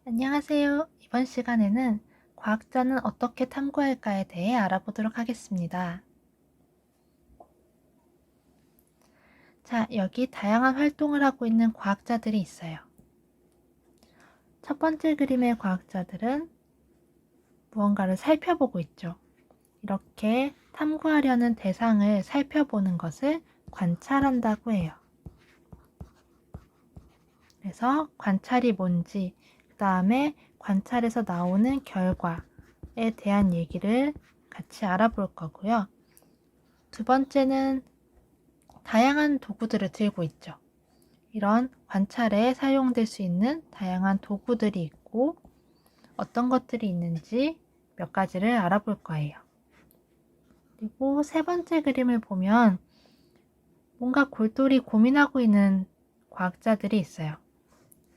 안녕하세요. 이번 시간에는 과학자는 어떻게 탐구할까에 대해 알아보도록 하겠습니다. 자, 여기 다양한 활동을 하고 있는 과학자들이 있어요. 첫 번째 그림의 과학자들은 무언가를 살펴보고 있죠. 이렇게 탐구하려는 대상을 살펴보는 것을 관찰한다고 해요. 그래서 관찰이 뭔지, 그 다음에 관찰에서 나오는 결과에 대한 얘기를 같이 알아볼 거고요. 두 번째는 다양한 도구들을 들고 있죠. 이런 관찰에 사용될 수 있는 다양한 도구들이 있고 어떤 것들이 있는지 몇 가지를 알아볼 거예요. 그리고 세 번째 그림을 보면 뭔가 골똘히 고민하고 있는 과학자들이 있어요.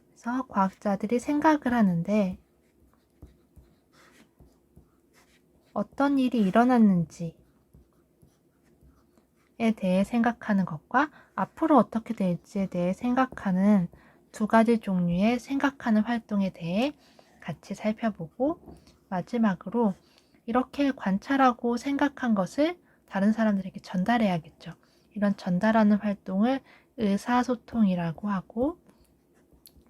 그래서 과학자들이 생각을 하는데 어떤 일이 일어났는지에 대해 생각하는 것과 앞으로 어떻게 될지에 대해 생각하는 두 가지 종류의 생각하는 활동에 대해 같이 살펴보고 마지막으로 이렇게 관찰하고 생각한 것을 다른 사람들에게 전달해야겠죠. 이런 전달하는 활동을 의사소통이라고 하고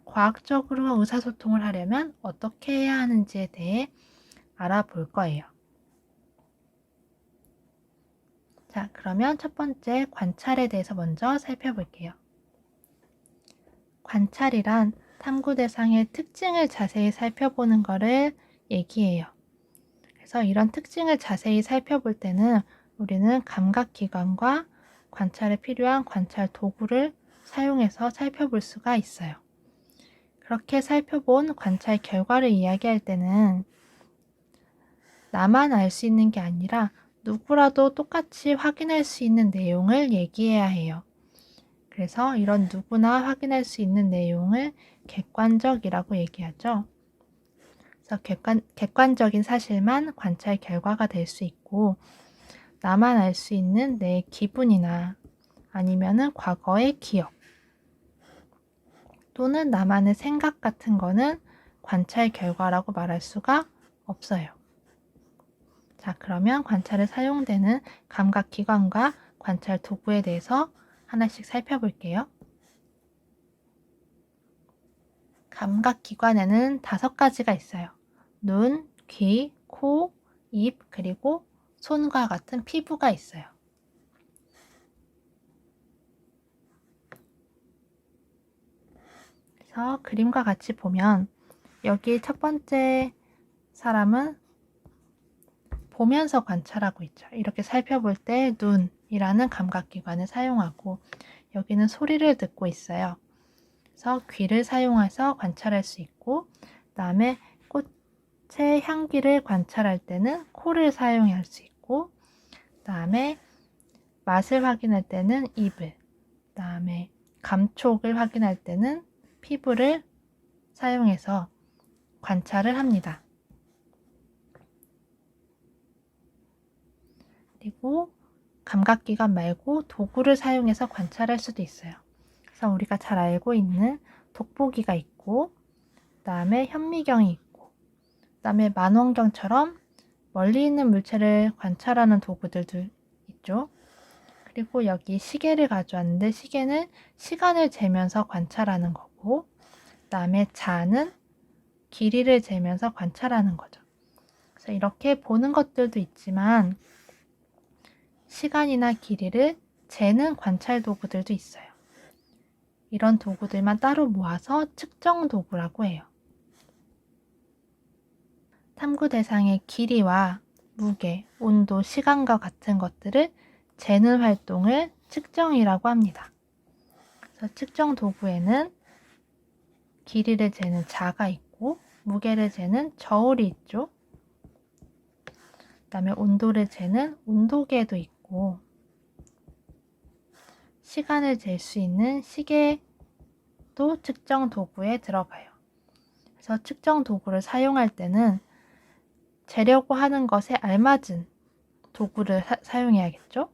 과학적으로 의사소통을 하려면 어떻게 해야 하는지에 대해 알아볼 거예요. 자, 그러면 첫 번째 관찰에 대해서 먼저 살펴볼게요. 관찰이란 탐구 대상의 특징을 자세히 살펴보는 것을 얘기해요. 그래서 이런 특징을 자세히 살펴볼 때는 우리는 감각기관과 관찰에 필요한 관찰 도구를 사용해서 살펴볼 수가 있어요. 그렇게 살펴본 관찰 결과를 이야기할 때는 나만 알 수 있는 게 아니라 누구라도 똑같이 확인할 수 있는 내용을 얘기해야 해요. 그래서 이런 누구나 확인할 수 있는 내용을 객관적이라고 얘기하죠. 그래서 객관적인 사실만 관찰 결과가 될 수 있고 나만 알 수 있는 내 기분이나 아니면은 과거의 기억 또는 나만의 생각 같은 거는 관찰 결과라고 말할 수가 없어요. 자, 그러면 관찰에 사용되는 감각기관과 관찰 도구에 대해서 하나씩 살펴볼게요. 감각기관에는 5가지가 있어요. 눈, 귀, 코, 입, 그리고 손과 같은 피부가 있어요. 그래서 그림과 같이 보면 여기 첫 번째 사람은 보면서 관찰하고 있죠. 이렇게 살펴볼 때 눈이라는 감각기관을 사용하고 여기는 소리를 듣고 있어요. 그래서 귀를 사용해서 관찰할 수 있고 그다음에 꽃의 향기를 관찰할 때는 코를 사용할 수 있고 그다음에 맛을 확인할 때는 입을 그다음에 감촉을 확인할 때는 피부를 사용해서 관찰을 합니다. 그리고 감각기관 말고 도구를 사용해서 관찰할 수도 있어요. 그래서 우리가 잘 알고 있는 돋보기가 있고 그다음에 현미경이 있고 그다음에 만원경처럼 멀리 있는 물체를 관찰하는 도구들도 있죠. 그리고 여기 시계를 가져왔는데 시계는 시간을 재면서 관찰하는 거고 그다음에 자는 길이를 재면서 관찰하는 거죠. 그래서 이렇게 보는 것들도 있지만 시간이나 길이를 재는 관찰 도구들도 있어요. 이런 도구들만 따로 모아서 측정 도구라고 해요. 탐구 대상의 길이와 무게, 온도, 시간과 같은 것들을 재는 활동을 측정이라고 합니다. 그래서 측정 도구에는 길이를 재는 자가 있고 무게를 재는 저울이 있죠. 그다음에 온도를 재는 온도계도 있고 시간을 잴 수 있는 시계도 측정 도구에 들어가요. 그래서 측정 도구를 사용할 때는 재려고 하는 것에 알맞은 도구를 사용해야겠죠?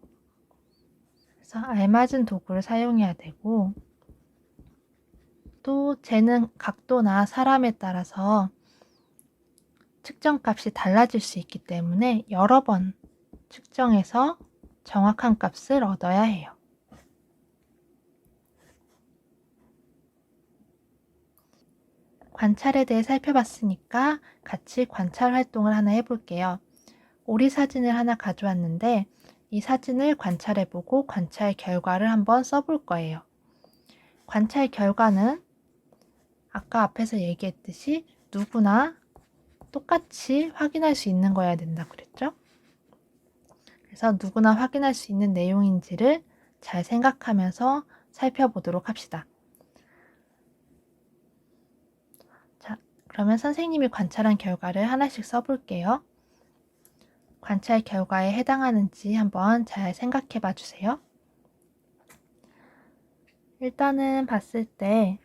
그래서 알맞은 도구를 사용해야 되고, 또 재는 각도나 사람에 따라서 측정값이 달라질 수 있기 때문에 여러 번 측정해서 정확한 값을 얻어야 해요. 관찰에 대해 살펴봤으니까 같이 관찰 활동을 하나 해볼게요. 오리 사진을 하나 가져왔는데 이 사진을 관찰해보고 관찰 결과를 한번 써볼 거예요. 관찰 결과는 아까 앞에서 얘기했듯이 누구나 똑같이 확인할 수 있는 거여야 된다고 그랬죠? 그래서 누구나 확인할 수 있는 내용인지를 잘 생각하면서 살펴보도록 합시다. 자, 그러면 선생님이 관찰한 결과를 하나씩 써볼게요. 관찰 결과에 해당하는지 한번 잘 생각해 봐 주세요. 일단은 봤을 때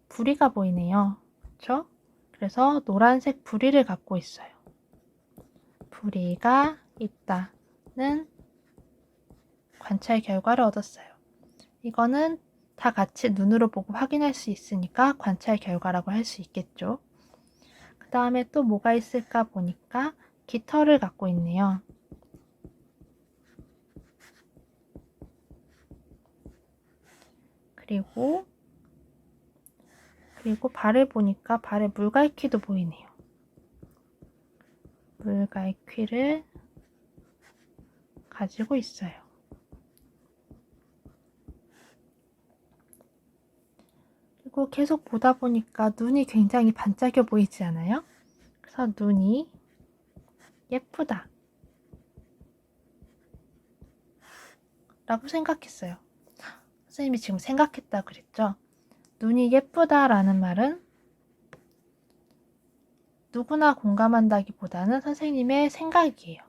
부리가 보이네요. 그렇죠? 그래서 노란색 부리를 갖고 있어요. 부리가 있다는 관찰 결과를 얻었어요. 이거는 다 같이 눈으로 보고 확인할 수 있으니까 관찰 결과라고 할 수 있겠죠. 그 다음에 또 뭐가 있을까 보니까 깃털을 갖고 있네요. 그리고 발을 보니까 발에 물갈퀴도 보이네요. 물갈퀴를 가지고 있어요. 그리고 계속 보다 보니까 눈이 굉장히 반짝여 보이지 않아요? 그래서 눈이 예쁘다 라고 생각했어요. 선생님이 지금 생각했다 그랬죠? 눈이 예쁘다라는 말은 누구나 공감한다기보다는 선생님의 생각이에요.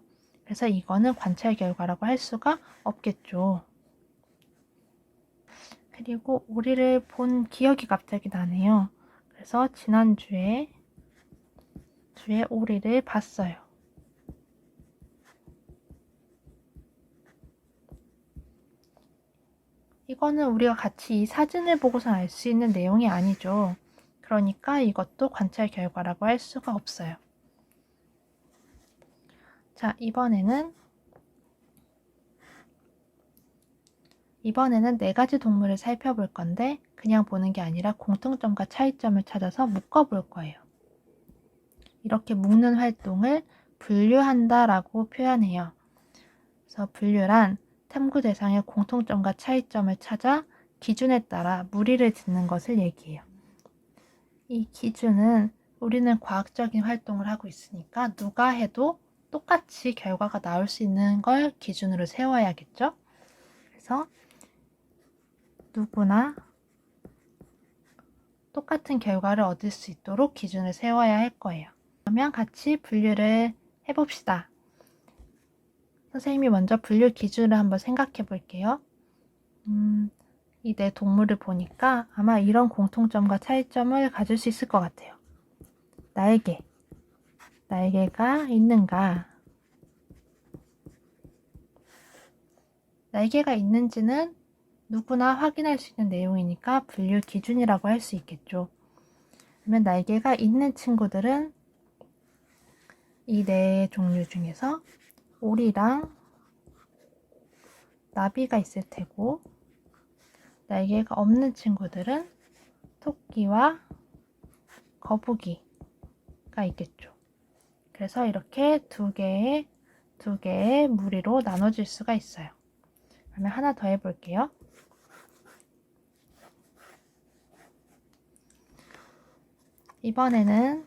그래서 이거는 관찰 결과라고 할 수가 없겠죠. 그리고 오리를 본 기억이 갑자기 나네요. 그래서 지난주에 오리를 봤어요. 이거는 우리가 같이 이 사진을 보고서 알 수 있는 내용이 아니죠. 그러니까 이것도 관찰 결과라고 할 수가 없어요. 자, 이번에는 4가지 동물을 살펴볼 건데 그냥 보는 게 아니라 공통점과 차이점을 찾아서 묶어볼 거예요. 이렇게 묶는 활동을 분류한다 라고 표현해요. 그래서 분류란 탐구 대상의 공통점과 차이점을 찾아 기준에 따라 무리를 짓는 것을 얘기해요. 이 기준은 우리는 과학적인 활동을 하고 있으니까 누가 해도 똑같이 결과가 나올 수 있는 걸 기준으로 세워야겠죠? 그래서 누구나 똑같은 결과를 얻을 수 있도록 기준을 세워야 할 거예요. 그러면 같이 분류를 해봅시다. 선생님이 먼저 분류 기준을 한번 생각해 볼게요. 이 네 동물을 보니까 아마 이런 공통점과 차이점을 가질 수 있을 것 같아요. 날개가 있는가? 날개가 있는지는 누구나 확인할 수 있는 내용이니까 분류 기준이라고 할 수 있겠죠. 그러면 날개가 있는 친구들은 이 네 종류 중에서 오리랑 나비가 있을 테고, 날개가 없는 친구들은 토끼와 거북이가 있겠죠. 그래서 이렇게 두 개의 무리로 나눠질 수가 있어요. 그러면 하나 더 해볼게요. 이번에는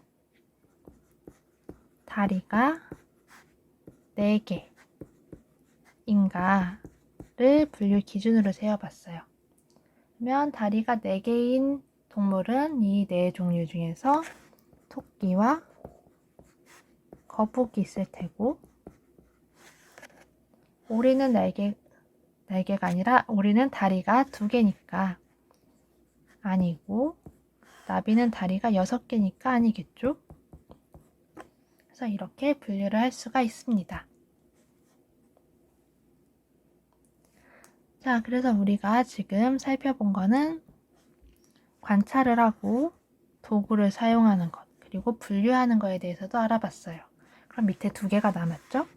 다리가 4개인가를 분류 기준으로 세어봤어요. 그러면 다리가 4개인 동물은 이 네 종류 중에서 토끼와 거북이 있을 테고, 오리는 날개가 아니라 오리는 다리가 2개니까 아니고, 나비는 다리가 6개니까 아니겠죠? 그래서 이렇게 분류를 할 수가 있습니다. 자, 그래서 우리가 지금 살펴본 거는 관찰을 하고 도구를 사용하는 것, 그리고 분류하는 거에 대해서도 알아봤어요. 그럼 밑에 2개가 남았죠?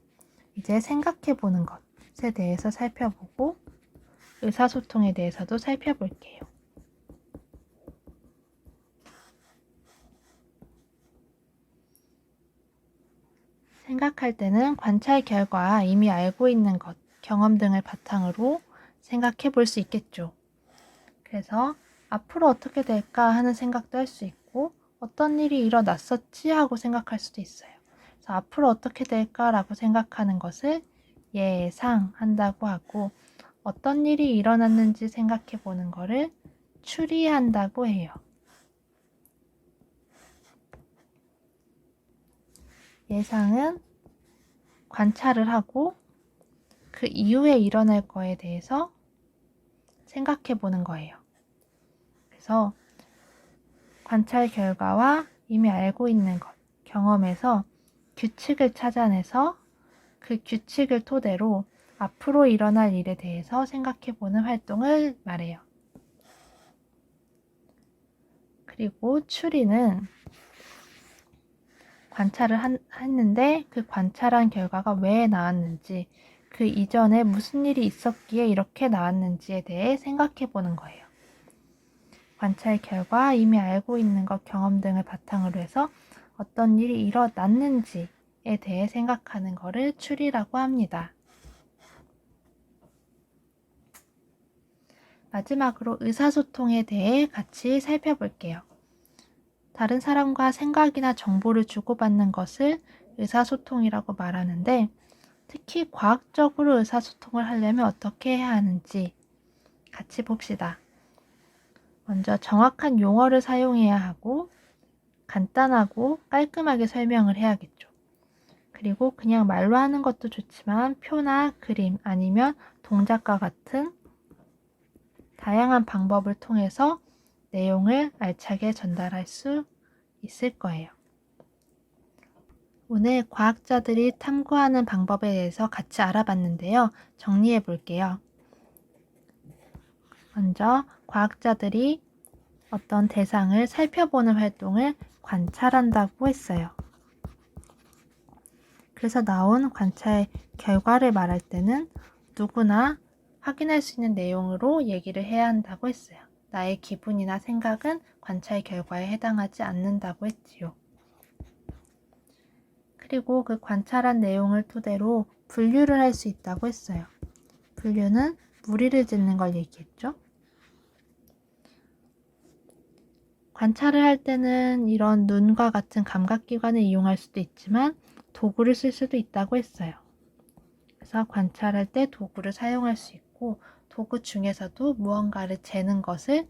이제 생각해 보는 것에 대해서 살펴보고 의사소통에 대해서도 살펴볼게요. 생각할 때는 관찰 결과 이미 알고 있는 것, 경험 등을 바탕으로 생각해 볼 수 있겠죠. 그래서 앞으로 어떻게 될까 하는 생각도 할 수 있고 어떤 일이 일어났었지 하고 생각할 수도 있어요. 그래서 앞으로 어떻게 될까라고 생각하는 것을 예상한다고 하고 어떤 일이 일어났는지 생각해 보는 것을 추리한다고 해요. 예상은 관찰을 하고 그 이후에 일어날 거에 대해서 생각해 보는 거예요. 그래서 관찰 결과와 이미 알고 있는 것, 경험에서 규칙을 찾아내서 그 규칙을 토대로 앞으로 일어날 일에 대해서 생각해 보는 활동을 말해요. 그리고 추리는 관찰을 했는데 그 관찰한 결과가 왜 나왔는지, 그 이전에 무슨 일이 있었기에 이렇게 나왔는지에 대해 생각해 보는 거예요. 관찰 결과, 이미 알고 있는 것, 경험 등을 바탕으로 해서 어떤 일이 일어났는지에 대해 생각하는 것을 추리라고 합니다. 마지막으로 의사소통에 대해 같이 살펴볼게요. 다른 사람과 생각이나 정보를 주고받는 것을 의사소통이라고 말하는데 특히 과학적으로 의사소통을 하려면 어떻게 해야 하는지 같이 봅시다. 먼저 정확한 용어를 사용해야 하고 간단하고 깔끔하게 설명을 해야겠죠. 그리고 그냥 말로 하는 것도 좋지만 표나 그림 아니면 동작과 같은 다양한 방법을 통해서 내용을 알차게 전달할 수 있을 거예요. 오늘 과학자들이 탐구하는 방법에 대해서 같이 알아봤는데요. 정리해 볼게요. 먼저 과학자들이 어떤 대상을 살펴보는 활동을 관찰한다고 했어요. 그래서 나온 관찰 결과를 말할 때는 누구나 확인할 수 있는 내용으로 얘기를 해야 한다고 했어요. 나의 기분이나 생각은 관찰 결과에 해당하지 않는다고 했지요. 그리고 그 관찰한 내용을 토대로 분류를 할 수 있다고 했어요. 분류는 무리를 짓는 걸 얘기했죠. 관찰을 할 때는 이런 눈과 같은 감각기관을 이용할 수도 있지만 도구를 쓸 수도 있다고 했어요. 그래서 관찰할 때 도구를 사용할 수 있고 도구 중에서도 무언가를 재는 것을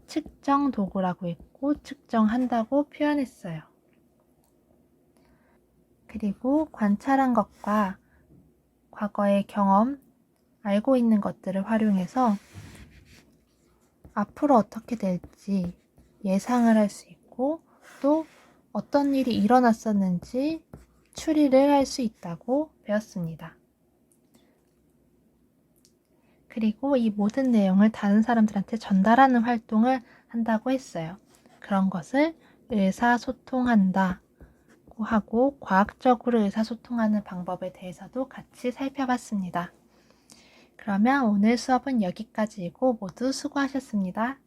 측정 도구라고 했고 측정한다고 표현했어요. 그리고 관찰한 것과 과거의 경험, 알고 있는 것들을 활용해서 앞으로 어떻게 될지 예상을 할 수 있고 또 어떤 일이 일어났었는지 추리를 할 수 있다고 배웠습니다. 그리고 이 모든 내용을 다른 사람들한테 전달하는 활동을 한다고 했어요. 그런 것을 의사소통한다고 하고 과학적으로 의사소통하는 방법에 대해서도 같이 살펴봤습니다. 그러면 오늘 수업은 여기까지이고 모두 수고하셨습니다.